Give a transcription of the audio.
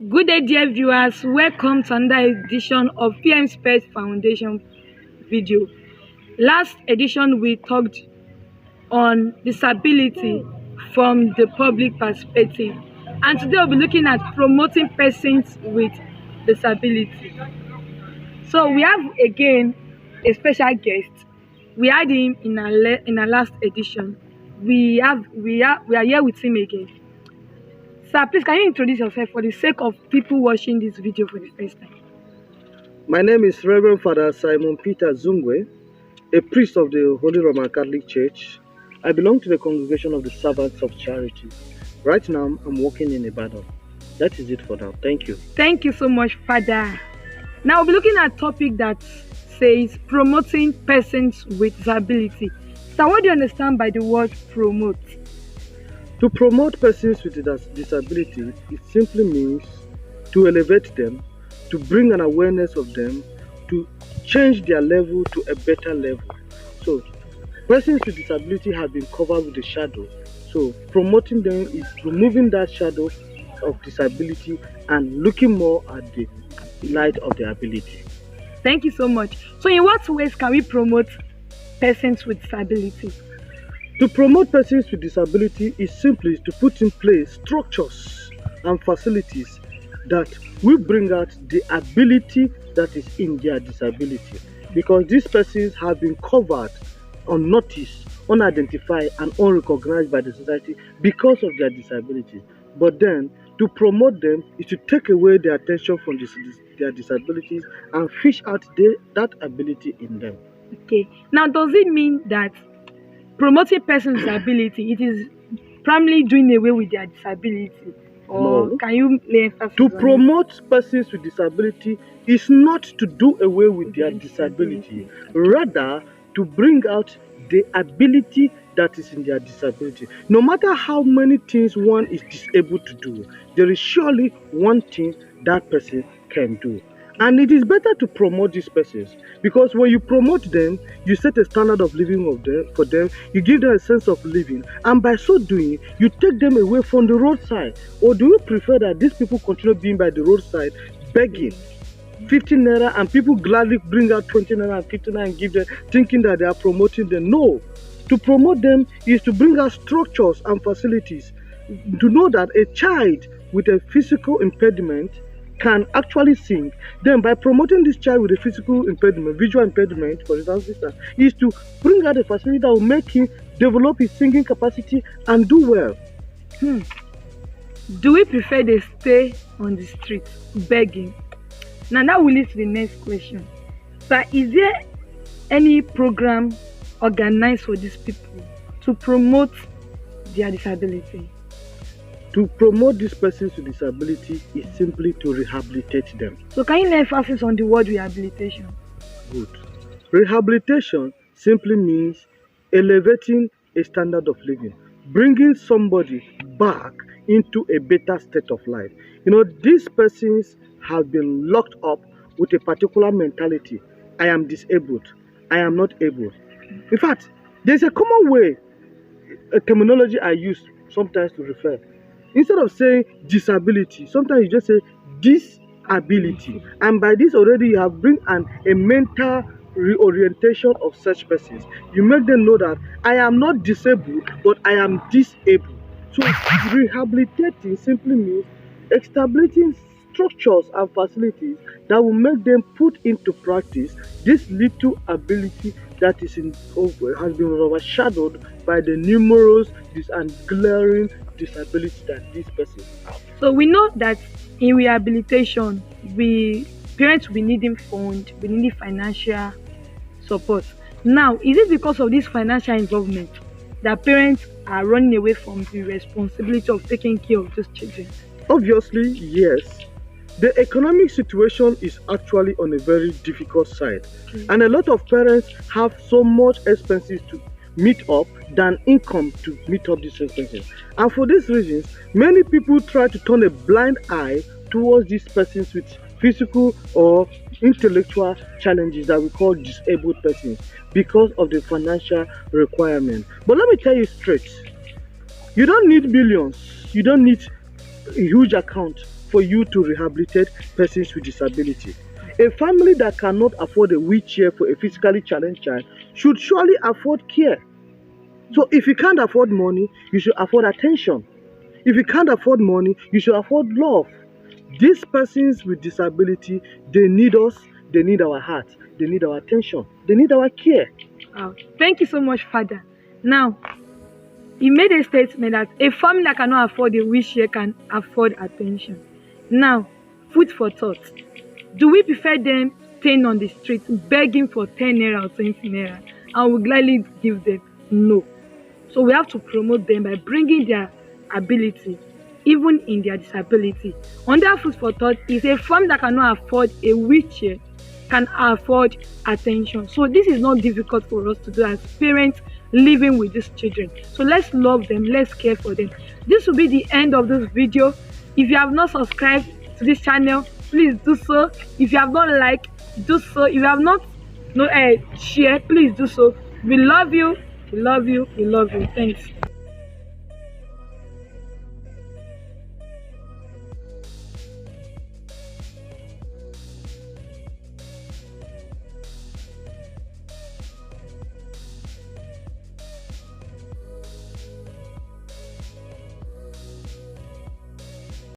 Good day, dear viewers. Welcome to another edition of PM Space Foundation video. Last edition, we talked on disability from the public perspective, and today we'll be looking at promoting persons with disability. So we have again a special guest. We had him in our last edition. We are here with him again. Sir, please can you introduce yourself for the sake of people watching this video for the first time? My name is Reverend Father Simon Peter Zungwe, a priest of the Holy Roman Catholic Church. I belong to the congregation of the Servants of Charity. Right now, I'm working in Ibadan. That is it for now. Thank you. Thank you so much, Father. Now we'll be looking at a topic that says promoting persons with disability. So what do you understand by the word promote? To promote persons with disabilities, it simply means to elevate them, to bring an awareness of them, to change their level to a better level. So, persons with disability have been covered with a shadow. So, promoting them is removing that shadow of disability and looking more at the light of their ability. Thank you so much. So in what ways can we promote persons with disability? To promote persons with disability is simply to put in place structures and facilities that will bring out the ability that is in their disability. Because these persons have been covered, unnoticed, unidentified, and unrecognized by the society because of their disability. But then, to promote them is to take away their attention from their disabilities and fish out that ability in them. Okay. Now, does it mean that promoting persons with disability, it is primarily doing away with their disability? Or No. can you lay emphasis To on it? promote persons with disability is not to do away with their disability, rather to bring out the ability that is in their disability. No matter how many things one is disabled to do, there is surely one thing that person can do. And it is better to promote these persons because when you promote them, you set a standard of living for them, you give them a sense of living, and by so doing, you take them away from the roadside. Or do you prefer that these people continue being by the roadside begging 15 naira and people gladly bring out 20 naira and 50 naira and give them, thinking that they are promoting them? No. To promote them is to bring out structures and facilities. To know that a child with a physical impediment can actually sing. Then by promoting this child with a physical impediment, visual impediment, for instance, is to bring out a facility that will make him develop his singing capacity and do well. Do we prefer they stay on the street begging? Now that will lead to the next question. But is there any program organized for these people to promote their disability? To promote these persons with disability is simply to rehabilitate them. So can you lay emphasis on the word rehabilitation? Good. Rehabilitation simply means elevating a standard of living, bringing somebody back into a better state of life. You know, these persons have been locked up with a particular mentality. I am disabled. I am not able. In fact, there's a common way, a terminology I use sometimes to refer. Instead of saying disability, sometimes you just say disability. And by this already you have bring a mental reorientation of such persons. You make them know that I am not disabled, but I am disabled. So rehabilitating simply means establishing structures and facilities that will make them put into practice this little ability that has been overshadowed by the numerous and glaring disabilities that these persons have. So we know that in rehabilitation, parents will be needing fund, we need financial support. Now, is it because of this financial involvement that parents are running away from the responsibility of taking care of those children? Obviously, yes. The economic situation is actually on a very difficult side, and a lot of parents have so much expenses to meet up than income to meet up these expenses. And for these reasons, many people try to turn a blind eye towards these persons with physical or intellectual challenges that we call disabled persons because of the financial requirement. But let me tell you straight, you don't need billions, you don't need a huge account for you to rehabilitate persons with disability. A family that cannot afford a wheelchair for a physically challenged child should surely afford care. So if you can't afford money, you should afford attention. If you can't afford money, you should afford love. These persons with disability, they need us, they need our heart, they need our attention, they need our care. Wow. Thank you so much, Father. Now, he made a statement that a family that cannot afford a wheelchair can afford attention. Now, food for thought. Do we prefer them staying on the street begging for 10 naira or 20 naira and we gladly give them? No. So we have to promote them by bringing their ability, even in their disability. Under food for thought is a family that cannot afford a wheelchair can afford attention. So this is not difficult for us to do as parents living with these children. So let's love them, let's care for them. This will be the end of this video. If you have not subscribed to this channel, please do so. If you have not liked, do so. If you have not share, please do so. We love you. We love you. We love you. Thanks.